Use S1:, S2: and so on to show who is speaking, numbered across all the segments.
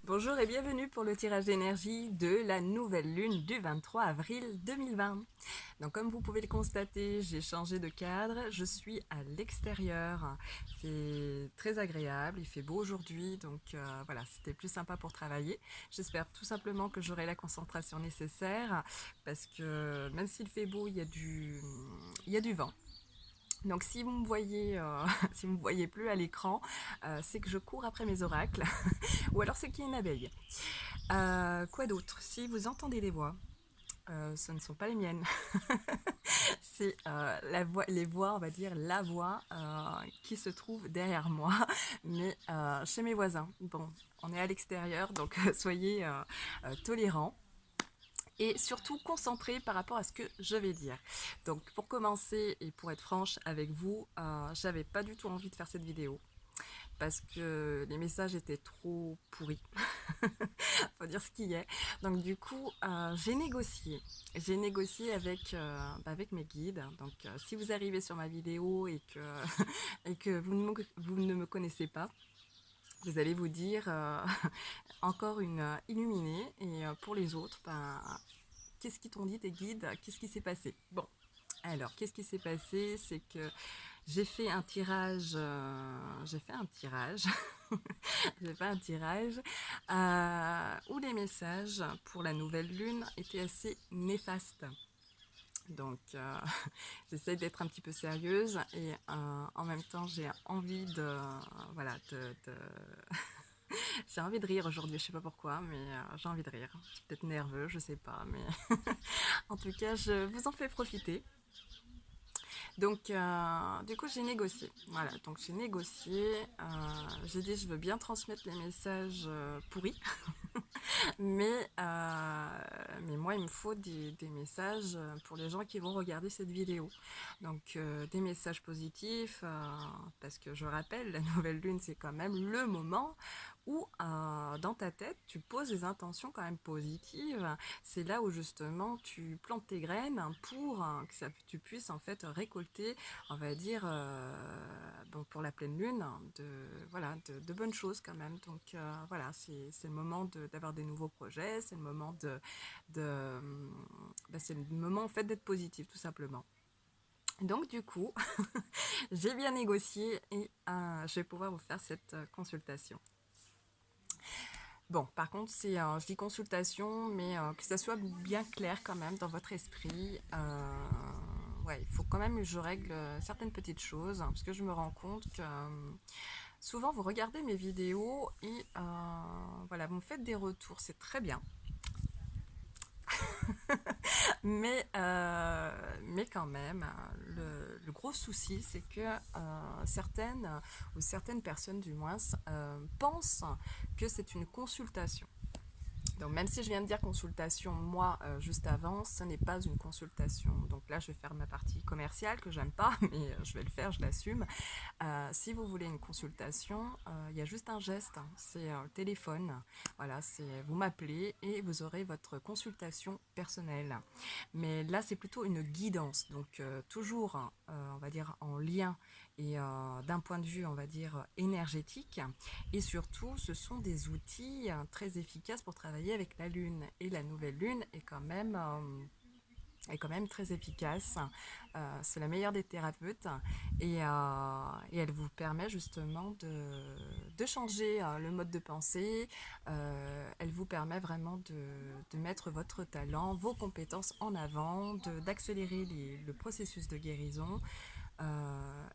S1: Bonjour et bienvenue pour le tirage d'énergie de la nouvelle lune du 23 avril 2020. Donc comme vous pouvez le constater, j'ai changé de cadre, je suis à l'extérieur. C'est très agréable, il fait beau aujourd'hui, donc voilà, c'était plus sympa pour travailler. J'espère tout simplement que j'aurai la concentration nécessaire parce que même s'il fait beau, il y a du vent. Donc si vous me voyez, si vous me voyez plus à l'écran, c'est que je cours après mes oracles, ou alors c'est qu'il y a une abeille. Quoi d'autre? Si vous entendez des voix, ce ne sont pas les miennes. C'est les voix, on va dire la voix qui se trouve derrière moi, mais chez mes voisins. Bon, on est à l'extérieur, donc soyez tolérants. Et surtout concentrés par rapport à ce que je vais dire. Donc pour commencer et pour être franche avec vous, j'avais pas du tout envie de faire cette vidéo parce que les messages étaient trop pourris. Faut dire ce qu'il y a. Donc du coup, j'ai négocié. J'ai négocié avec mes guides. Donc si vous arrivez sur ma vidéo et que, et que vous ne me connaissez pas, vous allez vous dire encore une illuminée. Et pour les autres, ben, qu'est-ce qu'ils t'ont dit tes guides? Qu'est-ce qui s'est passé? Bon, alors, qu'est-ce qui s'est passé? C'est que j'ai fait un tirage. J'ai fait un tirage. J'ai fait un tirage où les messages pour la nouvelle lune étaient assez néfastes. Donc, j'essaie d'être un petit peu sérieuse et en même temps, j'ai envie voilà, j'ai envie de rire aujourd'hui. Je sais pas pourquoi, mais j'ai envie de rire. Je suis peut-être nerveux, je sais pas, mais en tout cas, je vous en fais profiter. Donc, du coup, j'ai négocié. Voilà, donc j'ai négocié. J'ai dit, je veux bien transmettre les messages pourris, mais moi, il me faut des messages pour les gens qui vont regarder cette vidéo. Donc, des messages positifs, parce que je rappelle, la nouvelle lune, c'est quand même le moment où, dans ta tête, tu poses des intentions quand même positives. C'est là où, justement, tu plantes tes graines pour que tu puisses, en fait, récolter, on va dire, bon, pour la pleine lune, voilà, de bonnes choses quand même. Donc, voilà, c'est le moment d'avoir des nouveaux projets, c'est le moment de c'est le moment en fait d'être positif tout simplement. Donc du coup, j'ai bien négocié et je vais pouvoir vous faire cette consultation. Bon, par contre, je dis consultation, mais que ça soit bien clair quand même dans votre esprit. Ouais, il faut quand même que je règle certaines petites choses, hein, parce que je me rends compte que souvent vous regardez mes vidéos et voilà, vous me faites des retours, c'est très bien. Mais quand même, le gros souci, c'est que certaines, ou certaines personnes du moins, pensent que c'est une consultation. Donc même si je viens de dire consultation, moi, juste avant, ce n'est pas une consultation. Donc là, je vais faire ma partie commerciale que j'aime pas, mais je vais le faire, je l'assume. Si vous voulez une consultation, il y a juste un geste, hein, c'est le téléphone. Voilà, c'est vous m'appelez et vous aurez votre consultation personnelle. Mais là, c'est plutôt une guidance, donc toujours, on va dire, en lien et d'un point de vue, on va dire, énergétique. Et surtout, ce sont des outils très efficaces pour travailler avec la Lune. Et la nouvelle Lune est quand même très efficace. C'est la meilleure des thérapeutes et elle vous permet justement de changer le mode de pensée. Elle vous permet vraiment de mettre votre talent, vos compétences en avant, d'accélérer le processus de guérison.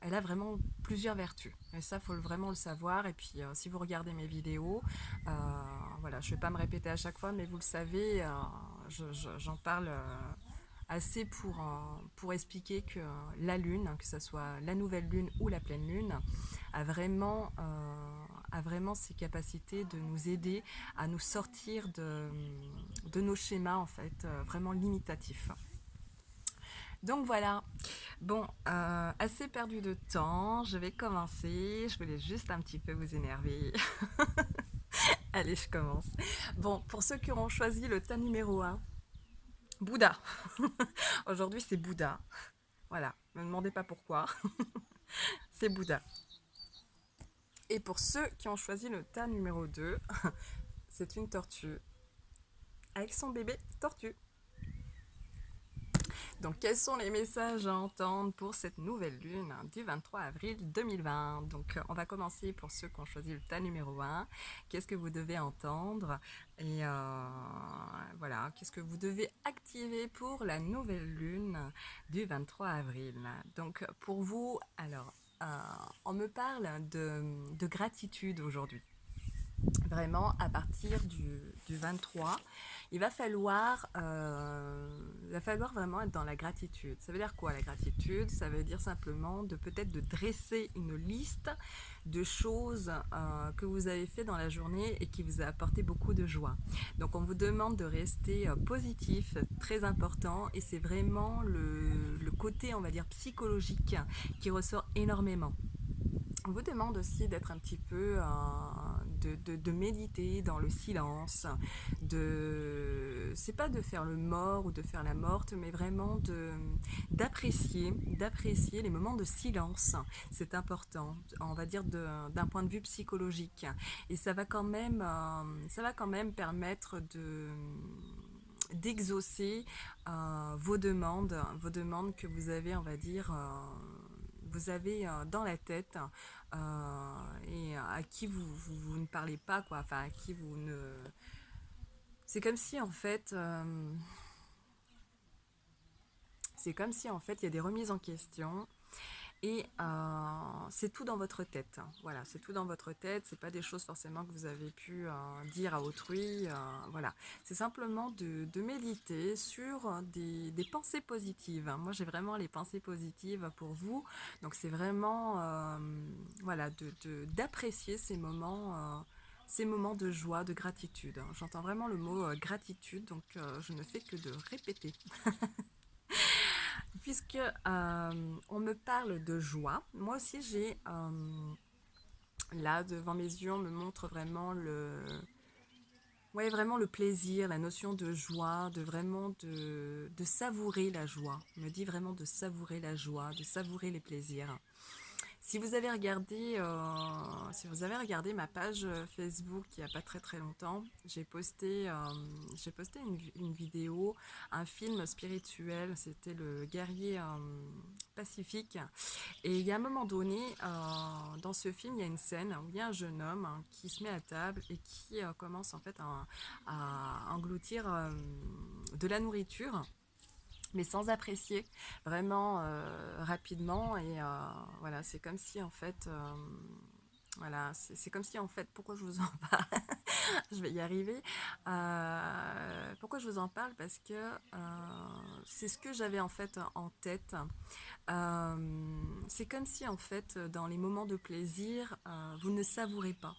S1: Elle a vraiment plusieurs vertus. Et ça, il faut vraiment le savoir. Et puis, si vous regardez mes vidéos, voilà, je ne vais pas me répéter à chaque fois, mais vous le savez, j'en parle assez pour expliquer que la Lune, que ce soit la nouvelle Lune ou la pleine Lune, a vraiment ces capacités de nous aider à nous sortir de nos schémas, en fait, vraiment limitatifs. Donc voilà, bon, assez perdu de temps, je vais commencer, je voulais juste un petit peu vous énerver. Allez, je commence. Bon, pour ceux qui auront choisi le tas numéro un, Bouddha. Aujourd'hui, c'est Bouddha. Voilà, ne me demandez pas pourquoi, c'est Bouddha. Et pour ceux qui ont choisi le tas numéro 2, c'est une tortue avec son bébé tortue. Donc, quels sont les messages à entendre pour cette nouvelle lune du 23 avril 2020? Donc, on va commencer pour ceux qui ont choisi le tas numéro 1. Qu'est-ce que vous devez entendre? Et voilà, qu'est-ce que vous devez activer pour la nouvelle lune du 23 avril? Donc, pour vous, alors, on me parle de gratitude aujourd'hui. Vraiment, à partir du 23, il va falloir vraiment être dans la gratitude. Ça veut dire quoi la gratitude? Ça veut dire simplement de peut-être de dresser une liste de choses que vous avez fait dans la journée et qui vous a apporté beaucoup de joie. Donc on vous demande de rester positif, très important, et c'est vraiment le côté, on va dire, psychologique qui ressort énormément. On vous demande aussi d'être un petit peu, de méditer dans le silence, c'est pas de faire le mort ou de faire la morte, mais vraiment d'apprécier les moments de silence. C'est important, on va dire d'un point de vue psychologique. Et ça va quand même permettre d'exaucer vos demandes que vous avez, on va dire, vous avez dans la tête et à qui vous ne parlez pas, quoi. Enfin, à qui vous ne. C'est comme si en fait, c'est comme si en fait il y a des remises en question et c'est tout dans votre tête. Voilà, c'est tout dans votre tête. C'est pas des choses forcément que vous avez pu dire à autrui. Voilà, c'est simplement de méditer sur des pensées positives. Moi, j'ai vraiment les pensées positives pour vous. Donc, c'est vraiment voilà d'apprécier ces moments de joie, de gratitude. J'entends vraiment le mot gratitude, donc je ne fais que de répéter. Puisque on me parle de joie, moi aussi j'ai là devant mes yeux, on me montre vraiment ouais, vraiment le plaisir, la notion de joie, de vraiment de savourer la joie. On me dit vraiment de savourer la joie, de savourer les plaisirs. Si vous avez regardé ma page Facebook il n'y a pas très très longtemps, j'ai posté une vidéo, un film spirituel, c'était le guerrier pacifique. Et il y a un moment donné, dans ce film, il y a une scène où il y a un jeune homme qui se met à table et qui commence en fait à engloutir de la nourriture mais sans apprécier vraiment rapidement et voilà c'est comme si en fait voilà c'est comme si en fait pourquoi je vous en parle je vais y arriver pourquoi je vous en parle parce que c'est ce que j'avais en fait en tête. C'est comme si en fait dans les moments de plaisir vous ne savourez pas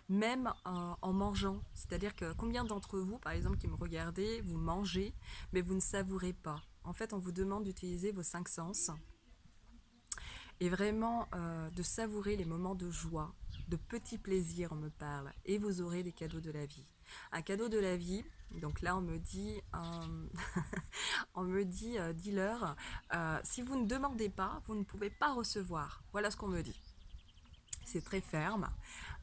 S1: même en mangeant. C'est-à-dire que combien d'entre vous, par exemple, qui me regardez, vous mangez, mais vous ne savourez pas. En fait, on vous demande d'utiliser vos cinq sens et vraiment de savourer les moments de joie, de petits plaisirs, on me parle, et vous aurez des cadeaux de la vie. Un cadeau de la vie, donc là on me dit, dis-leur, si vous ne demandez pas, vous ne pouvez pas recevoir. Voilà ce qu'on me dit. C'est très ferme.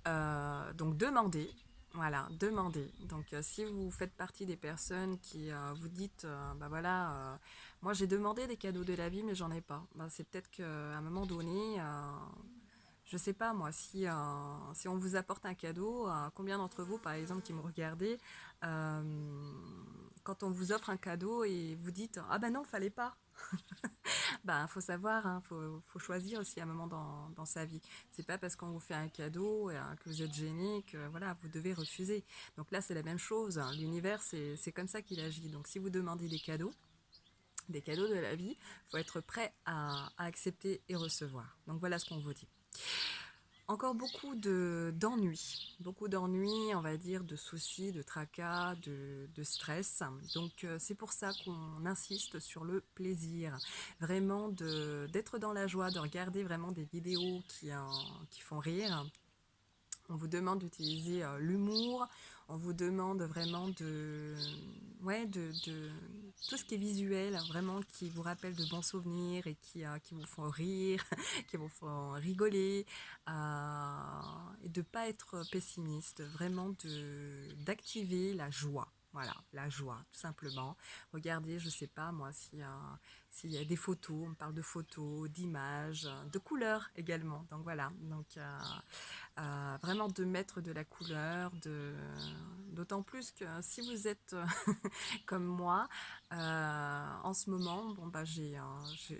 S1: Donc demandez, voilà, demandez. Donc si vous faites partie des personnes qui vous dites, bah voilà, moi j'ai demandé des cadeaux de la vie mais j'en ai pas. Bah, c'est peut-être qu'à un moment donné, je sais pas moi, si on vous apporte un cadeau, combien d'entre vous par exemple qui me regardez, quand on vous offre un cadeau et vous dites, ah bah non, fallait pas. Bah, faut savoir, hein, faut choisir aussi un moment dans sa vie. C'est pas parce qu'on vous fait un cadeau que vous êtes gêné que voilà, vous devez refuser. Donc là, c'est la même chose. L'univers, c'est comme ça qu'il agit. Donc si vous demandez des cadeaux de la vie, faut être prêt à accepter et recevoir. Donc voilà ce qu'on vous dit. Encore beaucoup d'ennuis, on va dire, de soucis, de tracas, de stress. Donc c'est pour ça qu'on insiste sur le plaisir, vraiment d'être dans la joie, de regarder vraiment des vidéos qui font rire. On vous demande d'utiliser l'humour, on vous demande vraiment ouais, de tout ce qui est visuel, vraiment qui vous rappelle de bons souvenirs et qui vous font rire, qui vous font rigoler, et de pas être pessimiste, vraiment d'activer la joie. Voilà, la joie, tout simplement. Regardez, je sais pas moi, s'il y a des photos, on parle de photos, d'images, de couleurs également. Donc voilà, vraiment de mettre de la couleur, d'autant plus que si vous êtes comme moi, en ce moment, bon bah je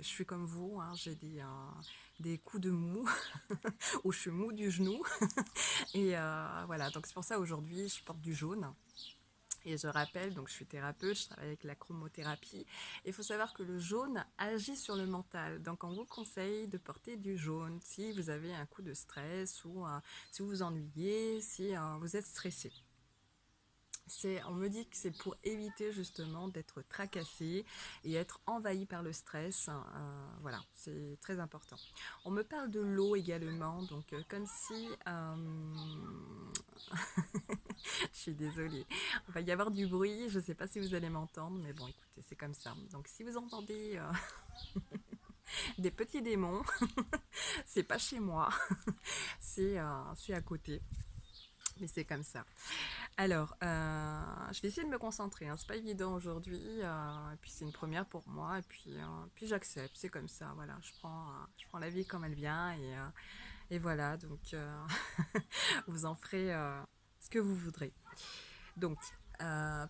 S1: suis comme vous, hein, j'ai des coups de mou, où je suis mou du genou, et voilà, donc c'est pour ça aujourd'hui je porte du jaune. Et je rappelle, donc je suis thérapeute, je travaille avec la chromothérapie. Il faut savoir que le jaune agit sur le mental. Donc on vous conseille de porter du jaune si vous avez un coup de stress ou si vous vous ennuyez, si vous êtes stressé. On me dit que c'est pour éviter justement d'être tracassé et être envahi par le stress. Voilà, c'est très important. On me parle de l'eau également, donc comme si... je suis désolée. Il va y avoir du bruit, je ne sais pas si vous allez m'entendre, mais bon, écoutez, c'est comme ça. Donc si vous entendez des petits démons, c'est pas chez moi, c'est à côté. Mais c'est comme ça. Alors, je vais essayer de me concentrer. Hein. C'est pas évident aujourd'hui. Et puis c'est une première pour moi. Et puis j'accepte. C'est comme ça. Voilà. Je prends la vie comme elle vient. Et voilà. Donc, vous en ferez ce que vous voudrez. Donc,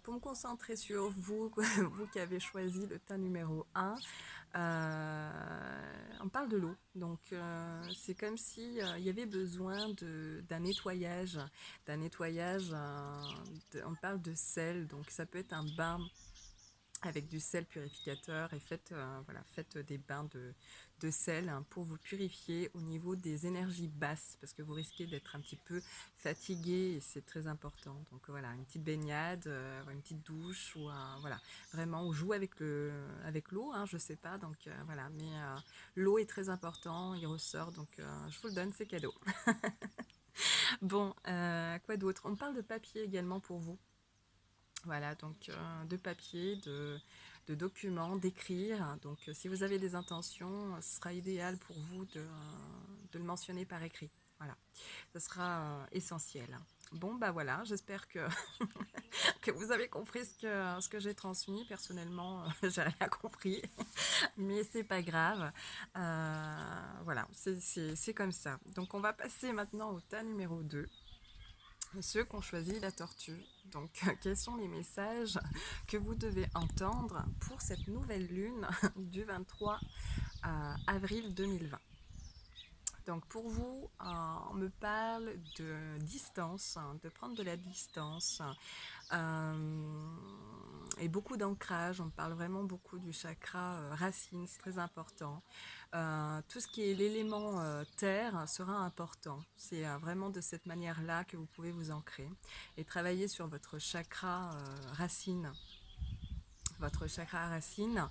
S1: pour me concentrer sur vous, vous qui avez choisi le tas numéro 1, on parle de l'eau. Donc, c'est comme si il y avait besoin d'un nettoyage. D'un nettoyage, on parle de sel. Donc, ça peut être un bain avec du sel purificateur et faites des bains de sel, hein, pour vous purifier au niveau des énergies basses parce que vous risquez d'être un petit peu fatigué et c'est très important. Donc voilà, une petite baignade, une petite douche ou voilà, vraiment on joue avec l'eau, hein, je sais pas, donc voilà, mais l'eau est très important, il ressort, donc je vous le donne, c'est cadeau. Bon, quoi d'autre? On parle de papier également pour vous. Voilà, donc de papier, de documents, d'écrire. Donc si vous avez des intentions, ce sera idéal pour vous de le mentionner par écrit. Voilà, ce sera essentiel. Bon, bah voilà, j'espère que vous avez compris ce que j'ai transmis. Personnellement, j'ai rien compris, mais c'est pas grave. Voilà, c'est comme ça. Donc on va passer maintenant au tas numéro 2. Ceux qui ont choisi la tortue. Donc, quels sont les messages que vous devez entendre pour cette nouvelle lune du 23 avril 2020? Donc, pour vous, on me parle de distance, hein, de prendre de la distance, et beaucoup d'ancrage. On parle vraiment beaucoup du chakra racine, c'est très important. Tout ce qui est l'élément terre sera important. C'est vraiment de cette manière-là que vous pouvez vous ancrer et travailler sur votre chakra racine. Votre chakra racine.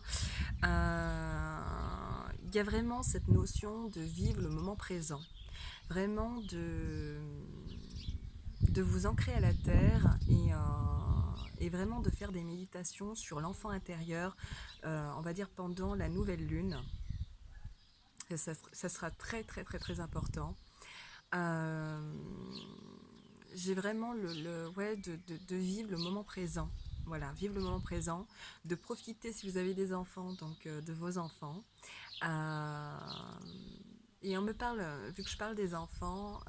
S1: Il y a vraiment cette notion de vivre le moment présent. Vraiment de vous ancrer à la terre et vraiment de faire des méditations sur l'enfant intérieur, on va dire pendant la nouvelle lune. Ça sera très très très très important. Euh, j'ai vraiment ouais, de vivre le moment présent. Voilà, vivre le moment présent, de profiter si vous avez des enfants, donc de vos enfants. Euh, et on me parle, vu que je parle des enfants,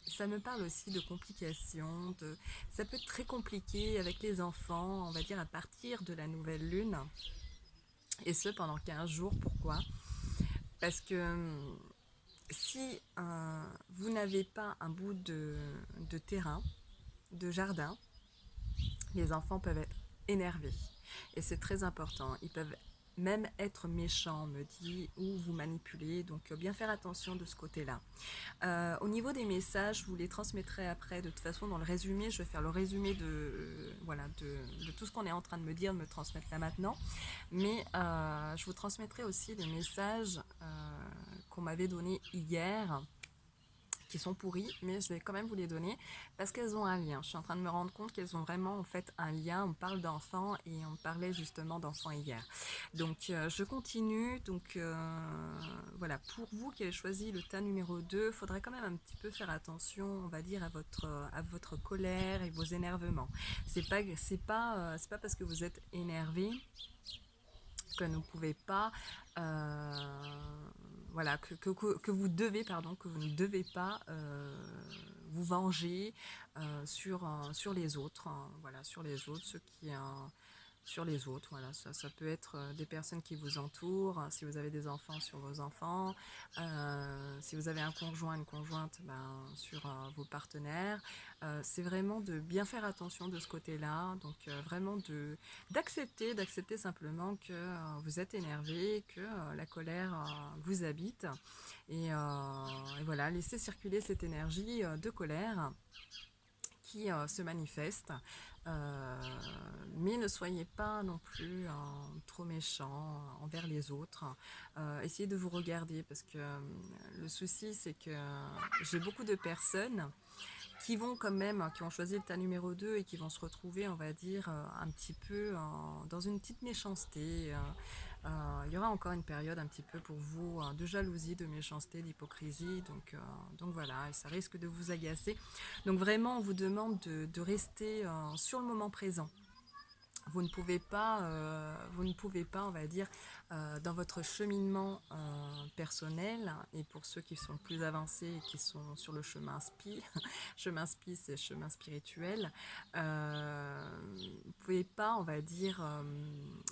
S1: ça me parle aussi de complications. Ça peut être très compliqué avec les enfants, on va dire à partir de la nouvelle lune. Et ce pendant 15 jours. Pourquoi? Parce que si vous n'avez pas un bout de terrain, de jardin, les enfants peuvent être énervés. Et c'est très important. Ils peuvent même être méchants, on me dit, ou vous manipuler. Donc bien faire attention de ce côté-là. Au niveau des messages, je vous les transmettrai après. De toute façon, dans le résumé, je vais faire le résumé de tout ce qu'on est en train de me dire, de me transmettre là maintenant. Mais je vous transmettrai aussi les messages qu'on m'avait donnés hier qui sont pourries, mais je vais quand même vous les donner parce qu'elles ont un lien. Je suis en train de me rendre compte qu'elles ont vraiment en fait un lien. On parle d'enfants et on parlait justement d'enfants hier. Donc je continue. Donc voilà, pour vous qui avez choisi le tas numéro 2, il faudrait quand même un petit peu faire attention, on va dire, à votre colère et vos énervements. C'est pas parce que vous êtes énervé que vous ne pouvez pas, voilà, que vous devez, pardon, que vous ne devez pas vous venger sur les autres, hein, voilà, sur les autres, ceux qui, sur les autres, voilà, ça peut être des personnes qui vous entourent, si vous avez des enfants sur vos enfants, si vous avez un conjoint, une conjointe, ben, sur vos partenaires, c'est vraiment de bien faire attention de ce côté-là, donc vraiment d'accepter simplement que vous êtes énervé, que la colère vous habite, et voilà, laisser circuler cette énergie de colère qui se manifeste, euh, mais ne soyez pas non plus trop méchant envers les autres. Essayez de vous regarder parce que le souci c'est que j'ai beaucoup de personnes qui vont quand même, qui ont choisi le tas numéro 2 et qui vont se retrouver, on va dire, un petit peu dans une petite méchanceté. Il y aura encore une période un petit peu pour vous de jalousie, de méchanceté, d'hypocrisie. Donc voilà, et ça risque de vous agacer. Donc vraiment, on vous demande de rester sur le moment présent. Vous ne pouvez pas, on va dire, dans votre cheminement personnel, et pour ceux qui sont plus avancés et qui sont sur le chemin SPI, chemin SPI c'est chemin spirituel, vous ne pouvez pas, on va dire,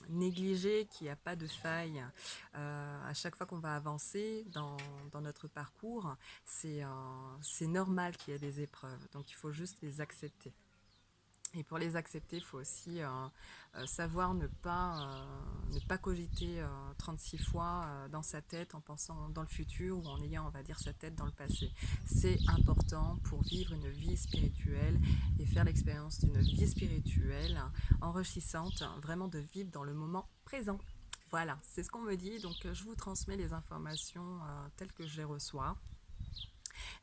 S1: négliger qu'il n'y a pas de faille. À chaque fois qu'on va avancer dans notre parcours, c'est normal qu'il y ait des épreuves, donc il faut juste les accepter. Et pour les accepter, il faut aussi savoir ne pas cogiter 36 fois dans sa tête en pensant dans le futur ou en ayant, on va dire, sa tête dans le passé. C'est important pour vivre une vie spirituelle et faire l'expérience d'une vie spirituelle enrichissante, vraiment de vivre dans le moment présent. Voilà, c'est ce qu'on me dit, donc je vous transmets les informations telles que je les reçois.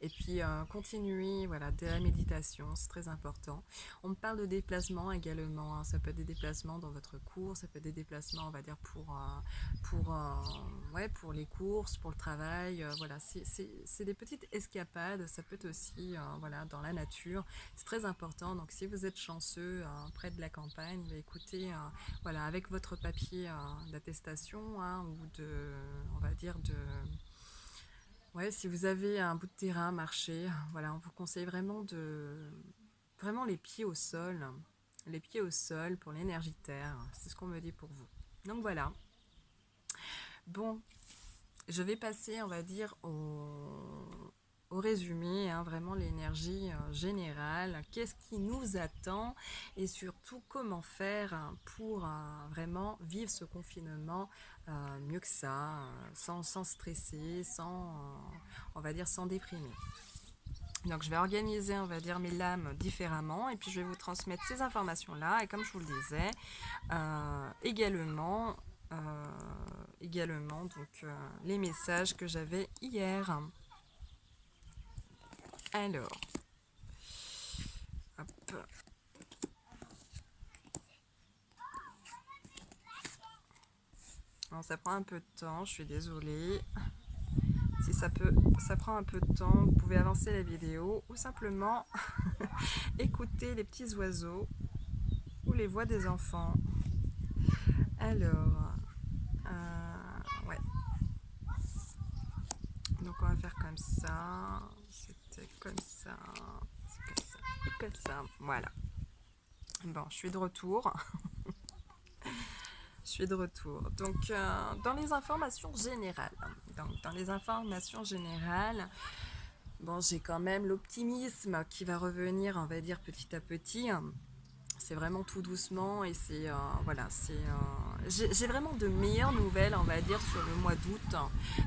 S1: Et puis continuer, voilà, de la méditation, c'est très important. On me parle de déplacements également, hein. Ça peut être des déplacements dans votre cours, ça peut être des déplacements, on va dire, ouais, pour les courses, pour le travail. Voilà, c'est des petites escapades, ça peut être aussi voilà, dans la nature. C'est très important, donc si vous êtes chanceux près de la campagne, bah, écoutez, voilà, avec votre papier d'attestation, hein, ou on va dire, ouais, si vous avez un bout de terrain à marcher, voilà, on vous conseille vraiment les pieds au sol pour l'énergie terre, c'est ce qu'on me dit pour vous. Donc voilà. Bon, je vais passer, on va dire, au résumé, hein, vraiment l'énergie générale, qu'est-ce qui nous attend et surtout comment faire pour vraiment vivre ce confinement mieux que ça, sans stresser, on va dire, sans déprimer. Donc je vais organiser, on va dire, mes lames différemment et puis je vais vous transmettre ces informations-là et comme je vous le disais, également, donc les messages que j'avais hier. Alors, hop. Bon, ça prend un peu de temps, je suis désolée. Si ça prend un peu de temps, vous pouvez avancer la vidéo ou simplement écouter les petits oiseaux ou les voix des enfants. Alors, ouais. Donc on va faire comme ça, c'était comme ça, c'est comme ça et comme ça. Voilà. Bon, je suis de retour. Je suis de retour. Donc, dans les informations générales, bon, j'ai quand même l'optimisme qui va revenir, on va dire, petit à petit. C'est vraiment tout doucement et voilà, j'ai vraiment de meilleures nouvelles, on va dire, sur le mois d'août.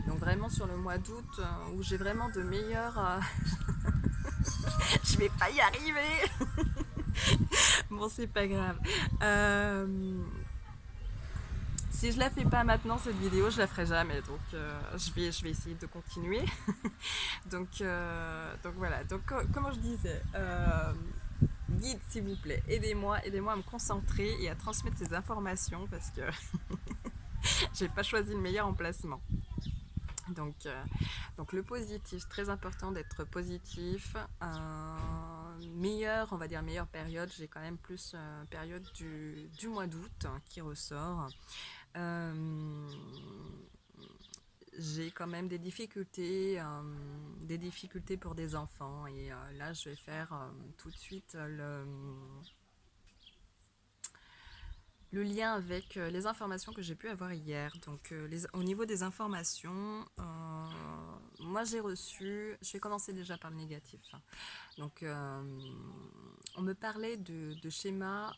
S1: Donc vraiment sur le mois d'août où j'ai vraiment de meilleures... Je vais pas y arriver. Bon, c'est pas grave. Si je la fais pas maintenant cette vidéo, je la ferai jamais. Donc je vais essayer de continuer. Donc voilà. Donc comment je disais, guide s'il vous plaît, aidez-moi à me concentrer et à transmettre ces informations parce que j'ai pas choisi le meilleur emplacement. Donc, euh, donc le positif, très important d'être positif. Meilleure, on va dire meilleure période, j'ai quand même plus période du mois d'août qui ressort. Euh, j'ai quand même des difficultés pour des enfants et là je vais faire tout de suite le lien avec les informations que j'ai pu avoir hier. Donc, au niveau des informations, moi j'ai reçu, je vais commencer déjà par le négatif. Donc, on me parlait de schémas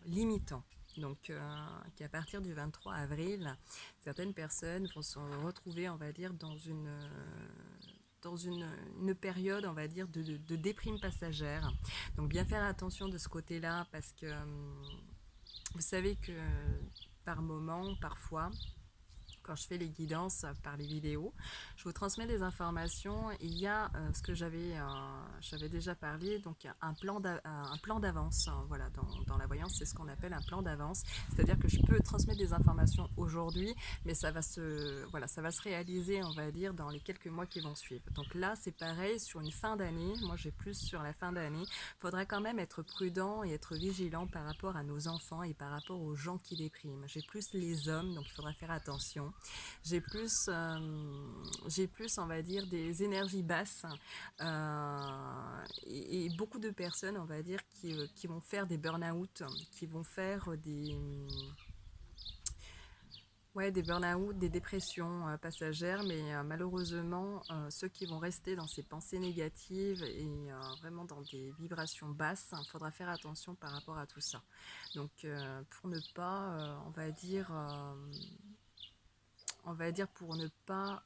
S1: limitants. Donc, qu'à partir du 23 avril, certaines personnes vont se retrouver, on va dire, dans une période, on va dire, de déprime passagère. Donc, bien faire attention de ce côté-là parce que vous savez que par moment, parfois, quand je fais les guidances par les vidéos, je vous transmets des informations. Et il y a ce que j'avais déjà parlé, donc un plan d'avance. Voilà, dans la voyance, c'est ce qu'on appelle un plan d'avance. C'est-à-dire que je peux transmettre des informations aujourd'hui, mais ça va se réaliser, on va dire, dans les quelques mois qui vont suivre. Donc là, c'est pareil sur une fin d'année. Moi, j'ai plus sur la fin d'année. Il faudra quand même être prudent et être vigilant par rapport à nos enfants et par rapport aux gens qui dépriment. J'ai plus les hommes, donc il faudra faire attention. J'ai plus, on va dire, des énergies basses et beaucoup de personnes, on va dire, qui vont faire des burn-out, qui vont faire ouais, des burn-out, des dépressions passagères, mais malheureusement, ceux qui vont rester dans ces pensées négatives et vraiment dans des vibrations basses, il faudra faire attention par rapport à tout ça. Donc, pour ne pas, on va dire pour ne pas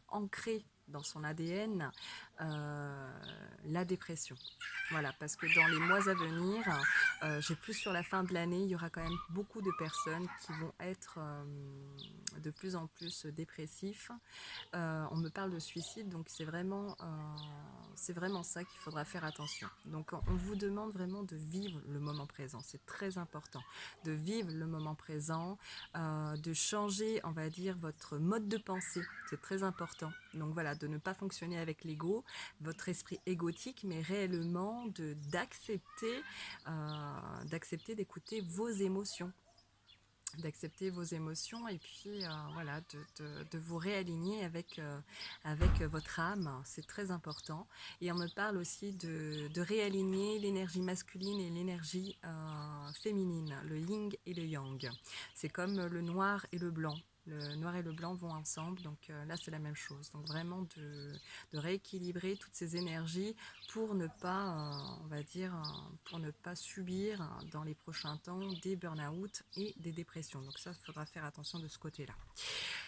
S1: ancrer dans son ADN euh, la dépression. Voilà, parce que dans les mois à venir, j'ai plus sur la fin de l'année, il y aura quand même beaucoup de personnes qui vont être de plus en plus dépressifs. On me parle de suicide, donc c'est vraiment ça qu'il faudra faire attention. Donc on vous demande vraiment de vivre le moment présent, c'est très important, de vivre le moment présent, de changer, on va dire, votre mode de pensée, c'est très important. Donc voilà, de ne pas fonctionner avec l'ego, votre esprit égotique, mais réellement d'accepter d'écouter vos émotions, et puis voilà de vous réaligner avec votre âme, c'est très important. Et on me parle aussi de réaligner l'énergie masculine et l'énergie féminine, le yin et le yang. C'est comme le noir et le blanc. Le noir et le blanc vont ensemble, donc là c'est la même chose. Donc vraiment de rééquilibrer toutes ces énergies pour ne pas, on va dire, pour ne pas subir dans les prochains temps des burn-out et des dépressions. Donc ça, il faudra faire attention de ce côté-là.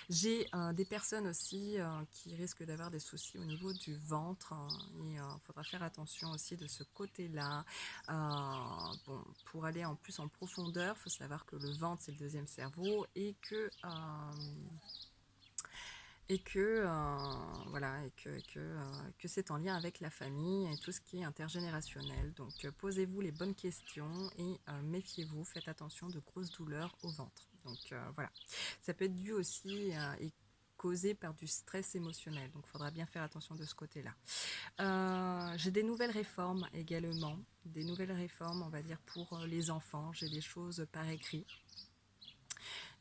S1: J'ai des personnes aussi qui risquent d'avoir des soucis au niveau du ventre et il faudra faire attention aussi de ce côté-là. Bon, pour aller en plus en profondeur, il faut savoir que le ventre c'est le deuxième cerveau et que c'est en lien avec la famille et tout ce qui est intergénérationnel. Donc posez-vous les bonnes questions et méfiez-vous, faites attention de grosses douleurs au ventre. Donc voilà, ça peut être dû aussi et causé par du stress émotionnel, donc il faudra bien faire attention de ce côté-là. J'ai des nouvelles réformes également, des nouvelles réformes on va dire pour les enfants, j'ai des choses par écrit.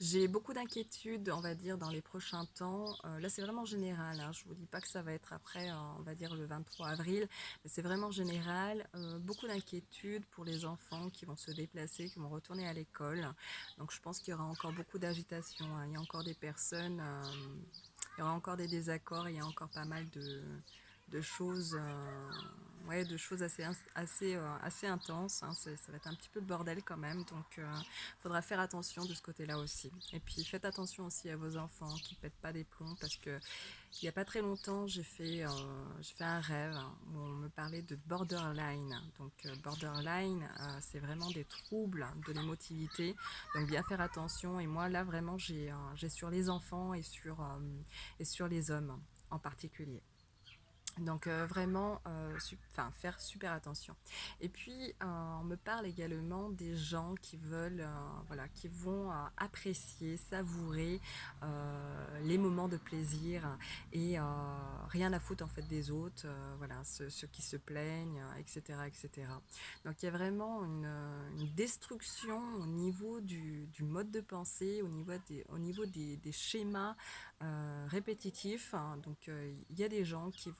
S1: J'ai beaucoup d'inquiétudes, on va dire, dans les prochains temps. Là, c'est vraiment général, hein. Je ne vous dis pas que ça va être après, on va dire, le 23 avril, mais c'est vraiment général. Beaucoup d'inquiétudes pour les enfants qui vont se déplacer, qui vont retourner à l'école. Donc, je pense qu'il y aura encore beaucoup d'agitation, hein. Il y a encore des personnes, il y aura encore des désaccords, il y a encore pas mal de choses, ouais, de choses assez intenses, hein. Ça va être un petit peu le bordel quand même, donc faudra faire attention de ce côté-là aussi. Et puis faites attention aussi à vos enfants qui pètent pas des plombs, parce que il n'y a pas très longtemps, j'ai fait un rêve où on me parlait de borderline. Donc borderline, c'est vraiment des troubles de l'émotivité. Donc bien faire attention. Et moi là vraiment j'ai sur les enfants et sur les hommes en particulier. Donc vraiment, faire super attention. Et puis, on me parle également des gens qui veulent, voilà, qui vont apprécier, savourer les moments de plaisir et rien à foutre en fait des autres, voilà, ceux qui se plaignent, etc., etc. Donc il y a vraiment une destruction au niveau du mode de pensée, au niveau des schémas répétitifs, hein. Donc il y a des gens qui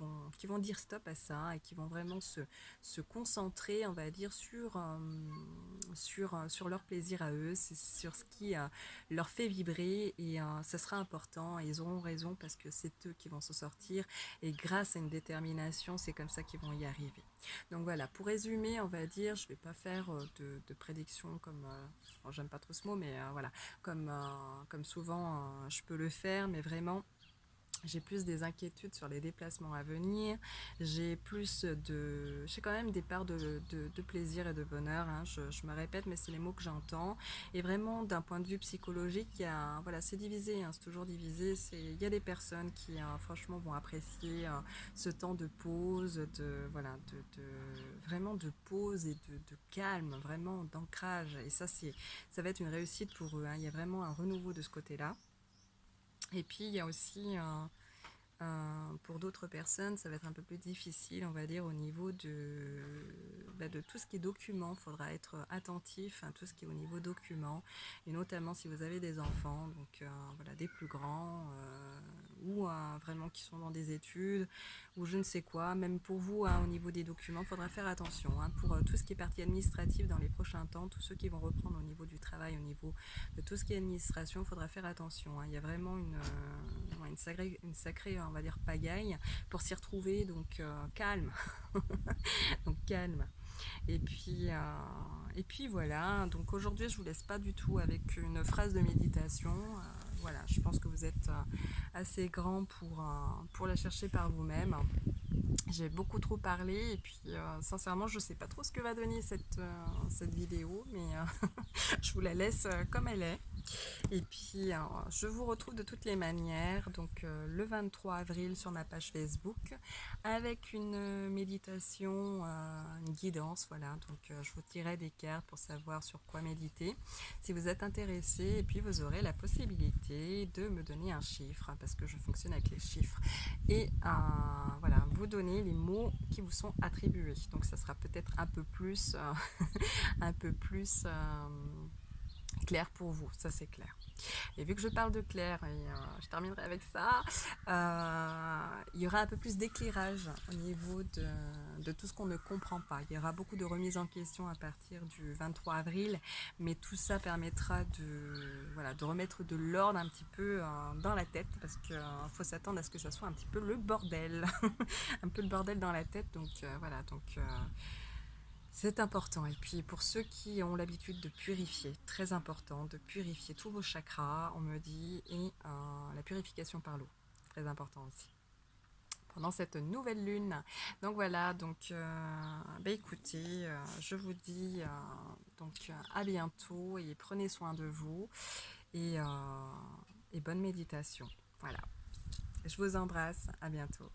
S1: vont dire stop à ça et qui vont vraiment se concentrer, on va dire, sur leur plaisir à eux, sur ce qui leur fait vibrer, et ça sera important et ils auront raison parce que c'est eux qui vont s'en sortir, et grâce à une détermination, c'est comme ça qu'ils vont y arriver. Donc voilà, pour résumer, on va dire, je vais pas faire de prédiction comme, bon, j'aime pas trop ce mot, mais voilà, comme souvent je peux le faire, mais vraiment j'ai plus des inquiétudes sur les déplacements à venir, j'ai quand même des parts de plaisir et de bonheur, hein. Je me répète, mais c'est les mots que j'entends. Et vraiment, d'un point de vue psychologique, voilà, c'est divisé, hein, c'est toujours divisé. Il y a des personnes qui, franchement, vont apprécier ce temps de pause, voilà, vraiment de pause et de calme, vraiment d'ancrage. Et ça va être une réussite pour eux, hein. Il y a vraiment un renouveau de ce côté-là. Et puis, il y a aussi, pour d'autres personnes, ça va être un peu plus difficile, on va dire, au niveau de tout ce qui est documents. Il faudra être attentif à tout ce qui est au niveau documents, et notamment si vous avez des enfants, donc voilà, des plus grands, ou vraiment qui sont dans des études, ou je ne sais quoi. Même pour vous, hein, au niveau des documents, il faudra faire attention, hein, pour tout ce qui est partie administrative dans les prochains temps, tous ceux qui vont reprendre au niveau du travail, au niveau de tout ce qui est administration, il faudra faire attention, hein. Il y a vraiment ouais, une sacrée, on va dire, pagaille pour s'y retrouver, donc calme. Donc calme. Et puis voilà, donc aujourd'hui je vous laisse pas du tout avec une phrase de méditation. Voilà, je pense que vous êtes assez grand pour la chercher par vous-même. J'ai beaucoup trop parlé, et puis sincèrement je sais pas trop ce que va donner cette vidéo, mais je vous la laisse comme elle est. Et puis je vous retrouve de toutes les manières, donc le 23 avril sur ma page Facebook, avec une méditation, une guidance, voilà. Donc je vous tirerai des cartes pour savoir sur quoi méditer si vous êtes intéressé, et puis vous aurez la possibilité de me donner un chiffre, hein, parce que je fonctionne avec les chiffres, et voilà, vous donner les mots qui vous sont attribués. Donc ça sera peut-être un peu plus un peu plus clair pour vous, ça c'est clair. Et vu que je parle de clair, et je terminerai avec ça, il y aura un peu plus d'éclairage au niveau de tout ce qu'on ne comprend pas. Il y aura beaucoup de remises en question à partir du 23 avril, mais tout ça permettra voilà, de remettre de l'ordre un petit peu dans la tête, parce qu'il faut s'attendre à ce que ça soit un petit peu le bordel, un peu le bordel dans la tête, donc voilà, donc c'est important. Et puis pour ceux qui ont l'habitude de purifier, très important, de purifier tous vos chakras, on me dit, et la purification par l'eau, très important aussi, pendant cette nouvelle lune. Donc voilà, donc écoutez, je vous dis à bientôt, et prenez soin de vous, et bonne méditation. Voilà, je vous embrasse, à bientôt.